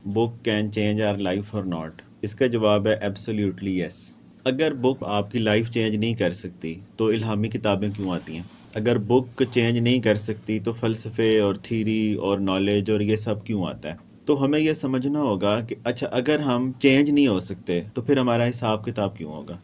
book can change our life or not؟ اس کا جواب ہے ایبسلیوٹلی یس۔ اگر بک آپ کی لائف چینج نہیں کر سکتی تو الہامی کتابیں کیوں آتی ہیں؟ اگر بک چینج نہیں کر سکتی تو فلسفے اور تھیری اور نالج اور یہ سب کیوں آتا ہے؟ تو ہمیں یہ سمجھنا ہوگا کہ اچھا اگر ہم چینج نہیں ہو سکتے تو پھر ہمارا حساب کتاب کیوں ہوگا؟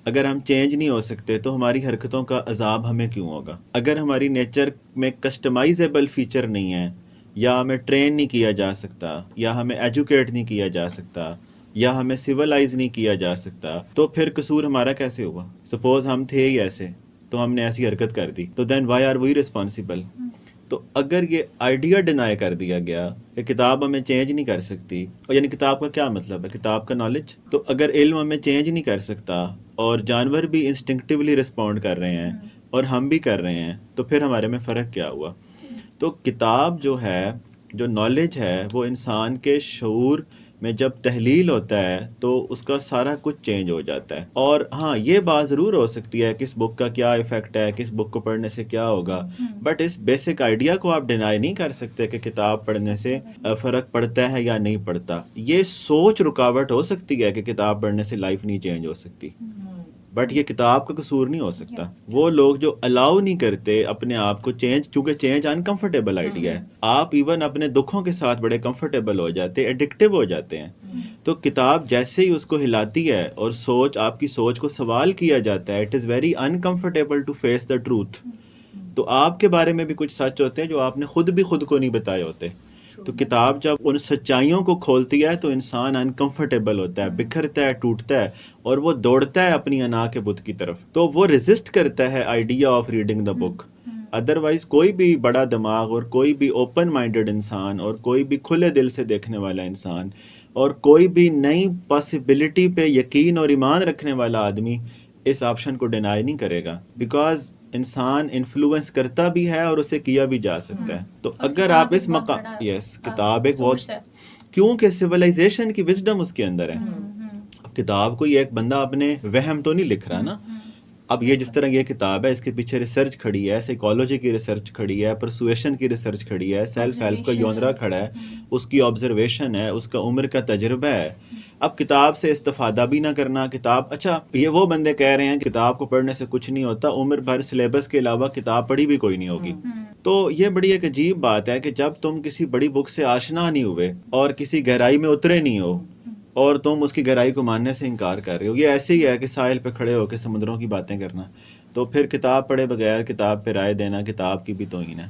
اگر ہم چینج نہیں ہو سکتے تو ہماری حرکتوں کا عذاب ہمیں کیوں ہوگا؟ اگر ہماری نیچر میں کسٹمائزیبل فیچر نہیں ہے، یا ہمیں ٹرین نہیں کیا جا سکتا، یا ہمیں ایجوکیٹ نہیں کیا جا سکتا، یا ہمیں سیولائز نہیں کیا جا سکتا، تو پھر قصور ہمارا کیسے ہوا؟ سپوز ہم تھے ہی ایسے تو ہم نے ایسی حرکت کر دی، تو دین وائی آر وی ریسپانسیبل؟ تو اگر یہ آئیڈیا ڈینائی کر دیا گیا کہ کتاب ہمیں چینج نہیں کر سکتی، اور یعنی کتاب کا کیا مطلب ہے؟ کتاب کا نالج؟ تو اگر علم ہمیں چینج نہیں کر سکتا اور جانور بھی انسٹنکٹیولی رسپونڈ کر رہے ہیں اور ہم بھی کر رہے ہیں، تو پھر ہمارے میں فرق کیا ہوا؟ تو کتاب جو ہے، جو نالج ہے، وہ انسان کے شعور میں جب تحلیل ہوتا ہے تو اس کا سارا کچھ چینج ہو جاتا ہے۔ اور ہاں، یہ بات ضرور ہو سکتی ہے کہ اس بک کا کیا ایفیکٹ ہے، کس بک کو پڑھنے سے کیا ہوگا، بٹ اس بیسک آئیڈیا کو آپ ڈینائی نہیں کر سکتے کہ کتاب پڑھنے سے فرق پڑتا ہے یا نہیں پڑتا۔ یہ سوچ رکاوٹ ہو سکتی ہے کہ کتاب پڑھنے سے لائف نہیں چینج ہو سکتی، بٹ یہ کتاب کا قصور نہیں ہو سکتا۔ وہ لوگ جو الاؤ نہیں کرتے اپنے آپ کو چینج، چونکہ چینج انکمفرٹیبل آئیڈیا ہے، آپ ایون اپنے دکھوں کے ساتھ بڑے کمفرٹیبل ہو جاتے، ایڈکٹیو ہو جاتے ہیں۔ تو کتاب جیسے ہی اس کو ہلاتی ہے اور آپ کی سوچ کو سوال کیا جاتا ہے، it is very uncomfortable to face the truth. تو آپ کے بارے میں بھی کچھ سچ ہوتے ہیں جو آپ نے خود بھی خود کو نہیں بتائے ہوتے۔ تو کتاب جب ان سچائیوں کو کھولتی ہے تو انسان انکمفرٹیبل ہوتا ہے، بکھرتا ہے، ٹوٹتا ہے، اور وہ دوڑتا ہے اپنی انا کے بت کی طرف۔ تو وہ ریزسٹ کرتا ہے idea of reading the book. Otherwise کوئی بھی بڑا دماغ اور کوئی بھی اوپن مائنڈڈ انسان اور کوئی بھی کھلے دل سے دیکھنے والا انسان اور کوئی بھی نئی پاسبلٹی پہ یقین اور ایمان رکھنے والا آدمی اس آپشن کو ڈینائی نہیں کرے گا، بیکاز انسان انفلوئنس کرتا بھی ہے اور اسے کیا بھی جا سکتا ہے۔ تو اگر آپ اس مقام، کتاب ایک بہت، کیونکہ سویلائزیشن کی وزڈم اس کے اندر ہے۔ کتاب کو یہ ایک بندہ اپنے وہم تو نہیں لکھ رہا نا۔ اب یہ جس طرح یہ کتاب ہے، اس کے پیچھے ریسرچ کھڑی ہے، سائیکالوجی کی ریسرچ کھڑی ہے، پرسویشن کی ریسرچ کھڑی ہے، سیلف ہیلپ کا یونرا کھڑا ہے، اس کی آبزرویشن ہے، اس کا عمر کا تجربہ ہے۔ اب کتاب سے استفادہ بھی نہ کرنا، کتاب، اچھا یہ وہ بندے کہہ رہے ہیں کہ کتاب کو پڑھنے سے کچھ نہیں ہوتا، عمر بھر سلیبس کے علاوہ کتاب پڑھی بھی کوئی نہیں ہوگی۔ تو یہ بڑی ایک عجیب بات ہے کہ جب تم کسی بڑی بک سے آشنا نہیں ہوئے اور کسی گہرائی میں اترے نہیں ہو اور تم اس کی گہرائی کو ماننے سے انکار کر رہے ہو، یہ ایسے ہی ہے کہ ساحل پہ کھڑے ہو کے سمندروں کی باتیں کرنا۔ تو پھر کتاب پڑھے بغیر کتاب پہ رائے دینا کتاب کی بھی توہین ہے۔